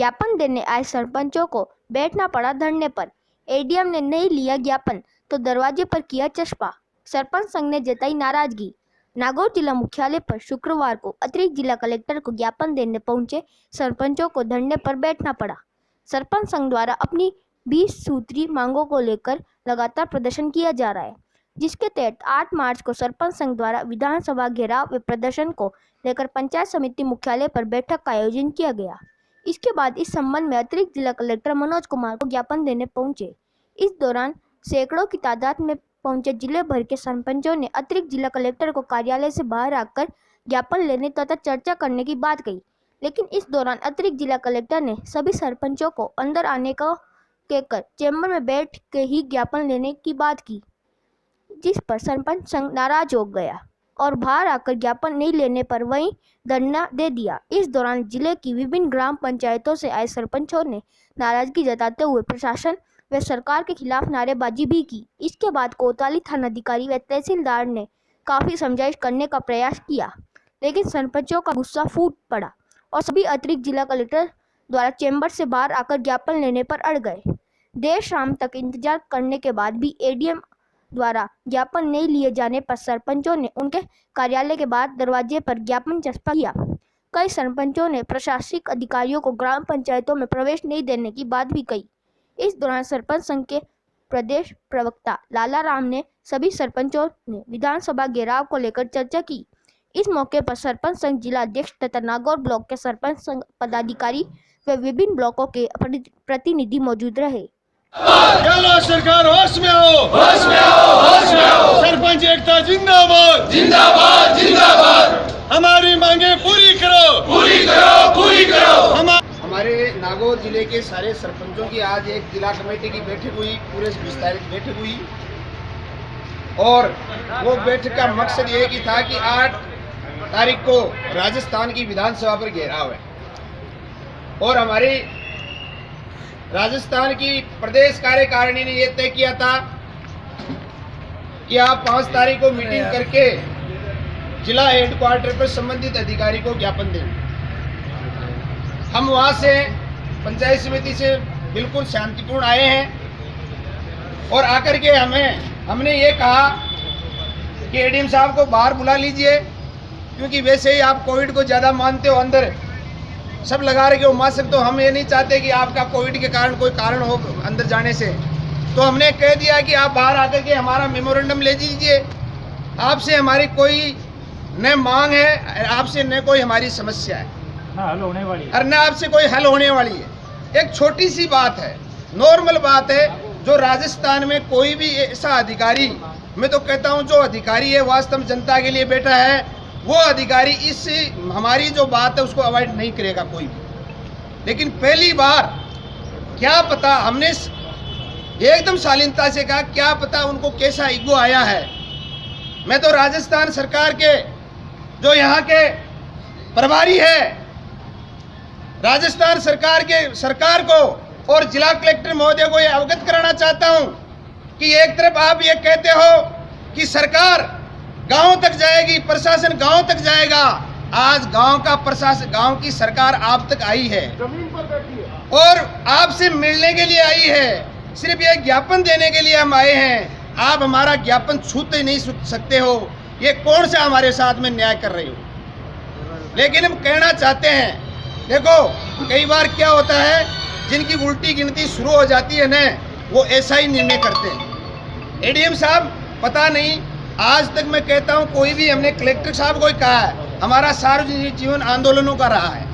ज्ञापन देने आए सरपंचों को बैठना पड़ा धरने पर। एडीएम ने नहीं लिया ज्ञापन तो दरवाजे पर किया चस्पा। सरपंच संघ ने जताई नाराजगी। नागौर जिला मुख्यालय पर शुक्रवार को अतिरिक्त जिला कलेक्टर को ज्ञापन देने पहुंचे सरपंचों को धरने पर बैठना पड़ा। सरपंच संघ द्वारा अपनी 20 सूत्री मांगों को लेकर लगातार प्रदर्शन किया जा रहा है, जिसके तहत 8 मार्च को सरपंच संघ द्वारा विधानसभा घेराव व प्रदर्शन को लेकर पंचायत समिति मुख्यालय पर बैठक का आयोजन किया गया। इसके बाद इस संबंध में अतिरिक्त जिला कलेक्टर मनोज कुमार को ज्ञापन देने पहुंचे। इस दौरान सैकड़ों की तादाद में पहुंचे जिले भर के सरपंचों ने अतिरिक्त जिला कलेक्टर को कार्यालय से बाहर आकर ज्ञापन लेने तथा चर्चा करने की बात कही, लेकिन इस दौरान अतिरिक्त जिला कलेक्टर ने सभी सरपंचों को अंदर आने को कहकर चैम्बर में बैठ के ही ज्ञापन लेने की बात की, जिस पर सरपंच संघ नाराज हो गया और बाहर आकर ज्ञापन नहीं लेने पर वहीं धरना दे दिया। इस दौरान जिले की विभिन्न ग्राम पंचायतों से आए सरपंचों ने नाराजगी जताते हुए प्रशासन व सरकार के खिलाफ नारेबाजी भी की। इसके बाद कोतवाली थानाधिकारी व तहसीलदार ने काफी समझाइश करने का प्रयास किया, लेकिन सरपंचों का गुस्सा फूट पड़ा और सभी अतिरिक्त जिला कलेक्टर द्वारा चैम्बर से बाहर आकर ज्ञापन लेने पर अड़ गए। देर शाम तक इंतजार करने के बाद भी एडीएम द्वारा ज्ञापन नहीं लिए जाने पर सरपंचों ने उनके कार्यालय के बाहर दरवाजे पर ज्ञापन चस्पा किया। कई सरपंचों ने प्रशासनिक अधिकारियों को ग्राम पंचायतों में प्रवेश नहीं देने की बात भी कही। इस दौरान सरपंच संघ के प्रदेश प्रवक्ता लाला राम ने सभी सरपंचों ने विधानसभा घेराव को लेकर चर्चा की। इस मौके पर सरपंच संघ जिला अध्यक्ष तथा नागौर ब्लॉक के सरपंच संघ पदाधिकारी व विभिन्न ब्लॉकों के प्रतिनिधि मौजूद रहे। चलो सरकार होश में आओ, होश में आओ, होश में आओ। सरपंच एकता जिंदाबाद, जिंदाबाद, जिंदाबाद। हमारी मांगे पूरी करो, पूरी करो, पूरी करो। हमारे नागौर जिले के सारे सरपंचों की आज एक जिला कमेटी की बैठक हुई, पूरे विस्तारित बैठक हुई और वो बैठक का मकसद ये की था कि 8 तारीख को राजस्थान की विधानसभा पर घेराव है और हमारी राजस्थान की प्रदेश कार्यकारिणी ने यह तय किया था कि आप 5 तारीख को मीटिंग करके जिला हेडक्वार्टर पर संबंधित अधिकारी को ज्ञापन दें। हम वहां से पंचायत समिति से बिल्कुल शांतिपूर्ण आए हैं और आकर के हमने ये कहा कि एडीएम साहब को बाहर बुला लीजिए, क्योंकि वैसे ही आप कोविड को ज़्यादा मानते हो, अंदर सब लगा रहे हो मास्क, तो हम ये नहीं चाहते कि आपका कोविड के कारण कोई कारण हो अंदर जाने से। तो हमने कह दिया कि आप बाहर आकर के हमारा मेमोरेंडम ले लीजिए। आपसे हमारी कोई न मांग है, आपसे न कोई हमारी समस्या है, ना हल होने वाली है, और न आपसे कोई हल होने वाली है। एक छोटी सी बात है, नॉर्मल बात है, जो राजस्थान में कोई भी ऐसा अधिकारी, मैं तो कहता हूँ जो अधिकारी है वास्तव जनता के लिए बैठा है, वो अधिकारी इस हमारी जो बात है उसको अवॉइड नहीं करेगा कोई भी। लेकिन पहली बार क्या पता, हमने एकदम शालीनता से कहा, क्या पता उनको कैसा ईगो आया है। मैं तो राजस्थान सरकार के जो यहाँ के प्रभारी है, राजस्थान सरकार को और जिला कलेक्टर महोदय को यह अवगत कराना चाहता हूँ कि एक तरफ आप ये कहते हो कि सरकार गांव तक जाएगी, प्रशासन गांव तक जाएगा। आज गांव का प्रशासन, गांव की सरकार आप तक आई है, जमीन पर बैठी है और आपसे मिलने के लिए आई है। सिर्फ ये ज्ञापन देने के लिए हम आए हैं। आप हमारा ज्ञापन छूते नहीं सकते हो, ये कौन सा हमारे साथ में न्याय कर रहे हो। लेकिन हम कहना चाहते हैं, देखो कई बार क्या होता है, जिनकी उल्टी गिनती शुरू हो जाती है न, वो ऐसा ही निर्णय करते हैं। एडीएम साहब पता नहीं, आज तक मैं कहता हूं, कोई भी हमने कलेक्टर साहब को ही कहा है, हमारा सार्वजनिक जीवन आंदोलनों का रहा है।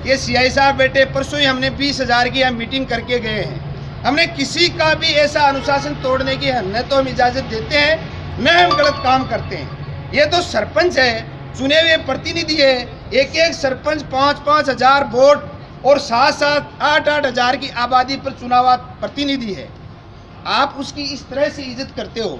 ये सीआई साहब बैठे, परसों ही हमने 20,000 की हम मीटिंग करके गए हैं। हमने किसी का भी ऐसा अनुशासन तोड़ने की न तो हम इजाज़त देते हैं, न हम गलत काम करते हैं। ये तो सरपंच है, चुने हुए प्रतिनिधि है, एक एक सरपंच 5-5 हज़ार वोट और 7-7, 8-8 हज़ार की आबादी पर चुनाव प्रतिनिधि है। आप उसकी इस तरह से इज्जत करते हो।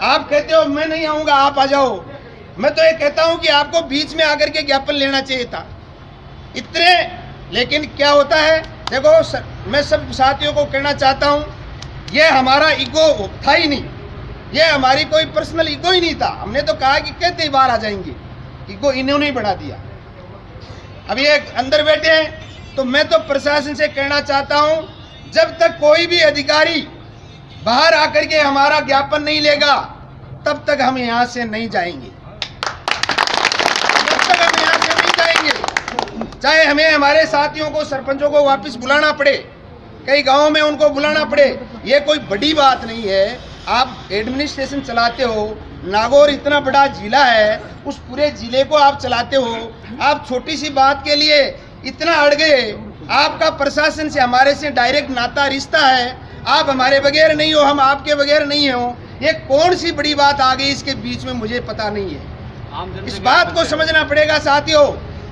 आप कहते हो मैं नहीं आऊँगा, आप आ जाओ। मैं तो ये कहता हूँ कि आपको बीच में आकर के ज्ञापन लेना चाहिए था इतने। लेकिन क्या होता है, देखो मैं सब साथियों को कहना चाहता हूँ, ये हमारा ईगो था ही नहीं, ये हमारी कोई पर्सनल ईगो ही नहीं था। हमने तो कहा कि कहते ही बाहर आ जाएंगे, ईगो इन्होंने ही बढ़ा दिया। अब ये अंदर बैठे हैं, तो मैं तो प्रशासन से कहना चाहता हूं, जब तक कोई भी अधिकारी बाहर आकर के हमारा ज्ञापन नहीं लेगा तब तक हम यहां से नहीं जाएंगे, तब तक हम यहां से नहीं जाएंगे। चाहे हमें हमारे साथियों को, सरपंचों को वापस बुलाना पड़े, कई गांवों में उनको बुलाना पड़े, ये कोई बड़ी बात नहीं है। आप एडमिनिस्ट्रेशन चलाते हो, नागौर इतना बड़ा जिला है, उस पूरे जिले को आप चलाते हो, आप छोटी सी बात के लिए इतना अड़ गए। आपका प्रशासन से, हमारे से डायरेक्ट नाता रिश्ता है, आप हमारे बगैर नहीं हो, हम आपके बगैर नहीं हो, ये कौन सी बड़ी बात आ गई इसके बीच में, मुझे पता नहीं है। इस बात को समझना पड़ेगा साथियों।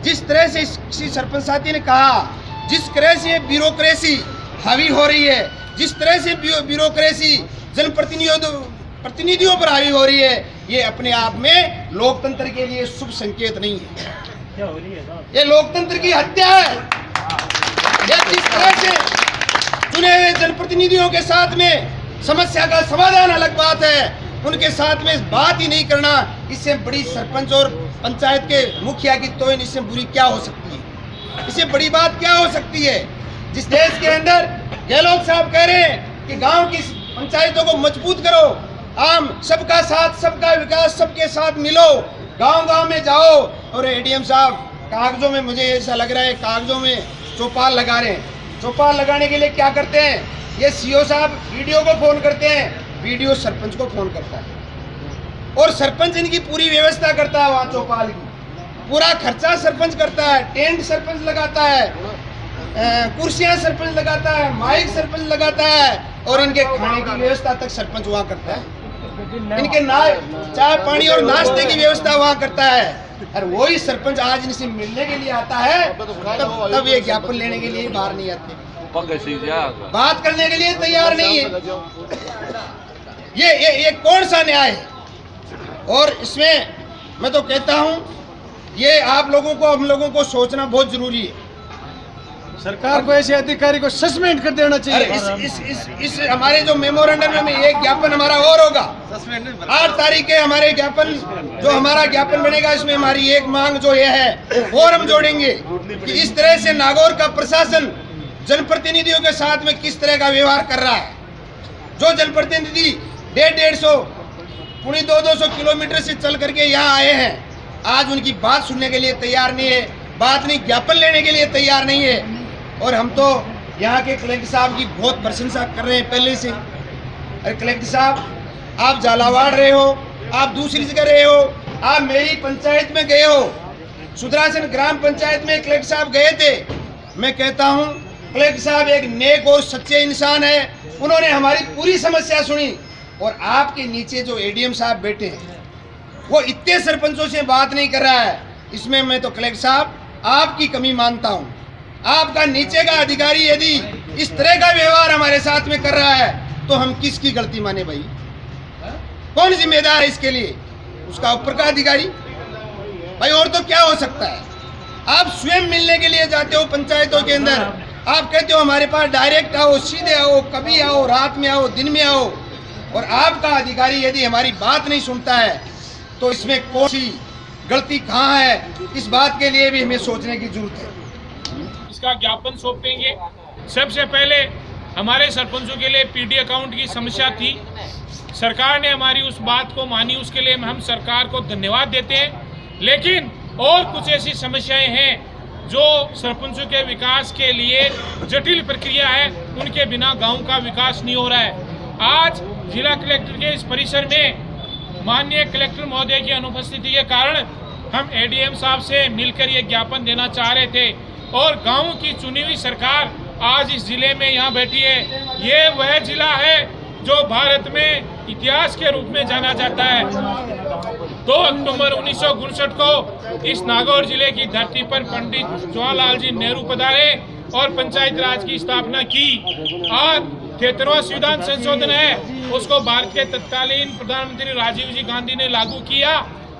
जिस तरह से किसी सरपंच साथी ने कहा, जिस तरह से ब्यूरोक्रेसी हावी हो रही है, जिस तरह से ब्यूरोक्रेसी जनप्रतिनिधियों पर हावी हो रही है, ये अपने आप में लोकतंत्र के लिए शुभ संकेत नहीं है। ये लोकतंत्र की हत्या है। ये जिस तरह से चुने हुए जनप्रतिनिधियों के साथ में समस्या का समाधान अलग बात है, उनके साथ में बात ही नहीं करना, इससे बड़ी सरपंच और पंचायत के मुखिया की तौहीन इससे बुरी क्या हो सकती है? इससे बड़ी बात क्या हो सकती है? जिस देश के अंदर गहलोत साहब कह रहे हैं कि गांव की पंचायतों को मजबूत करो, आम सबका साथ, सबका विकास, सबके साथ मिलो, गांव-गांव में जाओ, और एडीएम साहब कागजों में, मुझे ऐसा लग रहा है कागजों में चौपाल लगा रहे हैं। चौपाल लगाने के लिए क्या करते हैं? ये सीओ साहब वीडियो को फोन करते हैं, वीडियो सरपंच को फोन करता है, और सरपंच इनकी पूरी व्यवस्था करता है, वहाँ चौपाल की पूरा खर्चा सरपंच करता है, टेंट सरपंच लगाता है, कुर्सियां सरपंच लगाता है, माइक सरपंच लगाता है, और इनके खाने की व्यवस्था तक सरपंच वहाँ करता है, इनके चाय पानी और नाश्ते की व्यवस्था वहाँ करता है। और वही सरपंच आज इनसे मिलने के लिए आता है, तब ये ज्ञापन लेने के लिए बाहर नहीं आते, बात करने के लिए तैयार नहीं है। ये कौन सा न्याय है? और इसमें मैं तो कहता हूँ, ये आप लोगों को, हम लोगों को सोचना बहुत जरूरी है। सरकार को ऐसे अधिकारी को सस्पेंड कर देना चाहिए। इस हमारे जो मेमोरेंडम में एक ज्ञापन हमारा और होगा, 8 तारीख के हमारे ज्ञापन, जो हमारा ज्ञापन बनेगा, इसमें हमारी एक मांग जो ये है और हम जोड़ेंगे कि इस तरह से नागौर का प्रशासन जनप्रतिनिधियों के साथ में किस तरह का व्यवहार कर रहा है। जो जनप्रतिनिधि 150-150 पूरी 200 किलोमीटर से चल करके यहाँ आए हैं, आज उनकी बात सुनने के लिए तैयार नहीं है, बात नहीं, ज्ञापन लेने के लिए तैयार नहीं है। और हम तो यहाँ के कलेक्टर साहब की बहुत प्रशंसा कर रहे हैं पहले से। अरे कलेक्टर साहब, आप झालावाड़ रहे हो, आप दूसरी जगह रहे हो, आप मेरी पंचायत में गए हो, सुदरासन ग्राम पंचायत में कलेक्टर साहब गए थे। मैं कहता हूँ कलेक्टर साहब एक नेक और सच्चे इंसान है, उन्होंने हमारी पूरी समस्या सुनी। और आपके नीचे जो एडीएम साहब बैठे हैं, वो इतने सरपंचों से बात नहीं कर रहा है। इसमें मैं तो कलेक्टर साहब आपकी कमी मानता हूँ। आपका नीचे का अधिकारी यदि इस तरह का व्यवहार हमारे साथ में कर रहा है, तो हम किसकी गलती माने भाई? कौन जिम्मेदार है इसके लिए? उसका ऊपर का अधिकारी भाई, और तो क्या हो सकता है? आप स्वयं मिलने के लिए जाते हो पंचायतों के अंदर, आप कहते हो हमारे पास डायरेक्ट आओ, सीधे आओ, कभी आओ, रात में आओ, दिन में आओ, और आपका अधिकारी यदि हमारी बात नहीं सुनता है, तो इसमें कौन सी गलती कहाँ है? इस बात के लिए भी हमें सोचने की जरूरत है। इसका ज्ञापन सौंपेंगे। सबसे पहले हमारे सरपंचों के लिए पीडी अकाउंट की समस्या थी, सरकार ने हमारी उस बात को मानी, उसके लिए हम सरकार को धन्यवाद देते हैं। लेकिन और कुछ ऐसी समस्याएं हैं जो सरपंचों के विकास के लिए जटिल प्रक्रिया है, उनके बिना गांव का विकास नहीं हो रहा है। आज जिला कलेक्टर के इस परिसर में माननीय कलेक्टर महोदय की अनुपस्थिति के कारण हम एडीएम साहब से मिलकर ये ज्ञापन देना चाह रहे थे, और गांव की चुनी हुई सरकार आज इस जिले में यहाँ बैठी है। ये वह जिला है जो भारत में इतिहास के रूप में जाना जाता है। 2 अक्टूबर 1959 को इस नागौर जिले की धरती पर पंडित जवाहरलाल जी नेहरू पधारे और पंचायत राज की स्थापना की। आज 73वां संविधान संशोधन है, उसको भारत के तत्कालीन प्रधानमंत्री राजीव जी गांधी ने लागू किया,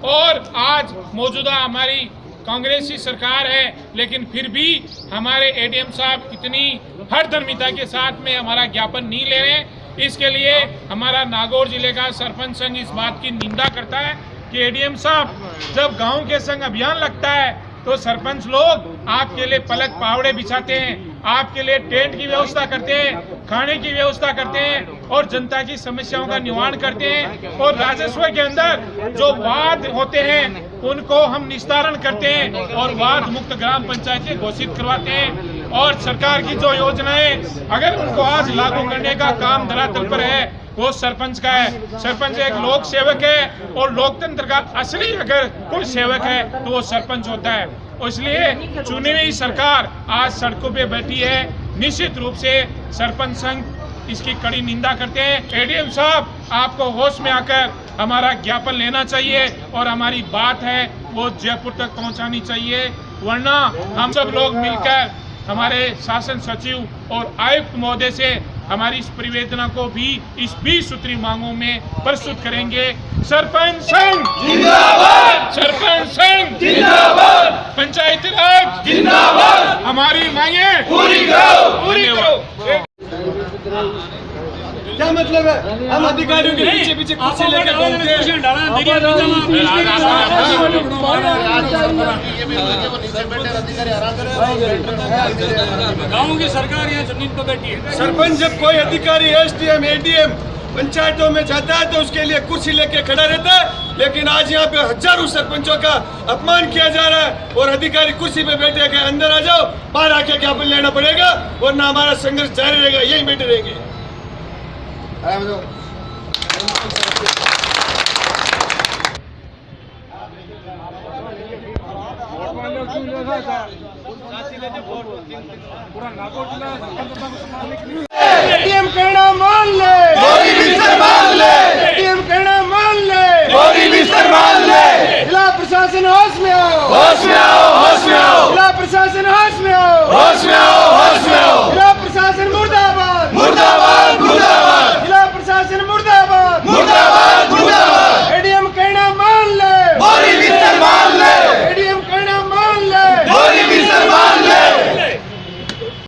और आज मौजूदा हमारी कांग्रेसी सरकार है, लेकिन फिर भी हमारे एडीएम साहब इतनी हठधर्मिता के साथ में हमारा ज्ञापन नहीं ले रहे हैं। इसके लिए हमारा नागौर जिले का सरपंच संघ इस बात की निंदा करता है कि एडीएम साहब जब गांव के संग अभियान लगता है तो सरपंच लोग आपके लिए पलक पहाड़े बिछाते हैं, आपके लिए टेंट की व्यवस्था करते हैं, खाने की व्यवस्था करते हैं और जनता की समस्याओं का निवारण करते हैं। और राजस्व के अंदर जो वाद होते हैं उनको हम निस्तारण करते हैं और वाद मुक्त ग्राम पंचायतें घोषित करवाते हैं। और सरकार की जो योजनाएं अगर उनको आज लागू करने का काम धरातल पर है वो सरपंच का है। सरपंच एक लोक सेवक है और लोकतंत्र का असली अगर कोई सेवक है तो वो सरपंच होता है। और इसलिए चुनी हुई सरकार आज सड़कों पे बैठी है। निश्चित रूप से सरपंच संघ इसकी कड़ी निंदा करते हैं। एडीएम साहब, आपको होश में आकर हमारा ज्ञापन लेना चाहिए और हमारी बात है वो जयपुर तक पहुंचानी चाहिए, वरना हम सब लोग मिलकर हमारे शासन सचिव और आयुक्त महोदय से हमारी इस परिवेदना को भी इस 20 सूत्री मांगों में प्रस्तुत करेंगे। सरपंच संघ जिंदाबाद, सरपंच संघ जिंदाबाद, पंचायती राज जिंदाबाद, हमारी मांगे पूरी करो, पूरी करो। क्या मतलब है? हम अधिकारियों के पीछे पीछे कुर्सी लेकर घूमते हैं। गाँव की सरकार यहाँ जमीन पर बैठी है। सरपंच जब कोई अधिकारी एसडीएम एडीएम पंचायतों में जाता है तो उसके लिए कुर्सी लेके खड़ा रहता है, लेकिन आज यहाँ पे हजारों सरपंचों का अपमान किया जा रहा है और अधिकारी कुर्सी पे बैठे के अंदर आ जाओ, बाहर आके ज्ञापन लेना पड़ेगा वरना हमारा संघर्ष जारी रहेगा, यही बैठे रहेंगे। एडीएम कहना मान ले, एडीएम कहना मान ले, जिला प्रशासन होश में आओ, होश में आओ, होश में आओ, जिला